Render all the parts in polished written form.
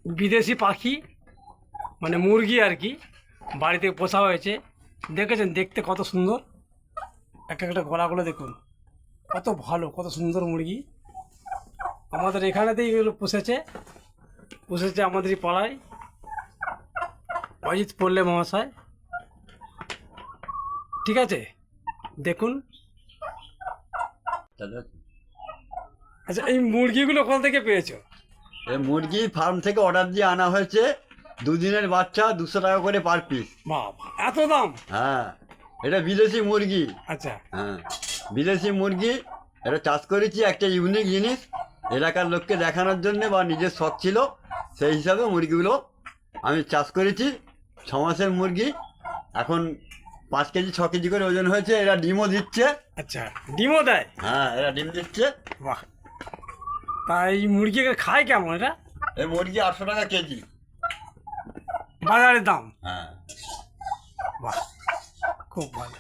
বিদেশি পাখি মানে মুরগি আর কি, বাড়িতে পোষা হয়েছে। দেখেছেন দেখতে কত সুন্দর, একটা একটা গলাগুলো দেখুন কত ভালো, কত সুন্দর মুরগি। আমাদের এখানেতেই এগুলো পুষেছে আমাদের এই পাড়ায় অজিত পল্লে মহাশয়। ঠিক আছে, দেখুন। আচ্ছা, এই মুরগিগুলো কোথা থেকে পেয়েছো? এই মুরগি ফার্ম থেকে অর্ডার দিয়ে আনা হয়েছে, দুদিনের বাচ্চা 200 টাকা করে পার পিস। বাবা, এত দাম! হ্যাঁ, এটা বিদেশি মুরগি। আচ্ছা, হ্যাঁ, বিদেশি মুরগি। এটা চাষ করেছি একটা ইউনিক জিনিস, এলাকার লোককে দেখানোর জন্য বা নিজের শখ ছিল, সেই হিসাবে মুরগিগুলো আমি চাষ করেছি। 6 মাসের মুরগি, এখন 5 কেজি 6 কেজি করে ওজন হয়েছে। এরা ডিমও দিচ্ছে। আচ্ছা, ডিমও দেয়? হ্যাঁ, এরা ডিম দিচ্ছে। বাহ! তা এই মুরগিকে খায় কেমন এটা? এই মুরগি 800 টাকা কেজি বাজারের দাম? হ্যাঁ। বাহ, খুব ভালো।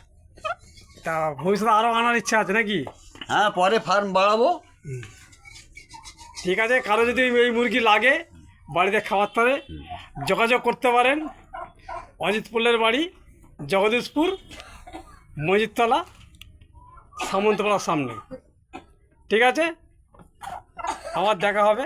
তা ভবিষ্যতে আরও আনার ইচ্ছা আছে নাকি? হ্যাঁ, পরে ফার্ম বাড়াবো। ঠিক আছে, কারো যদি এই মুরগি লাগে বাড়িতে খাওয়ার তারে যোগাযোগ করতে পারেন। অজিত পল্লের বাড়ি জগদীশপুর, মজিদতলা, সামন্তপাড়ার সামনে। ঠিক আছে, আবার দেখা হবে।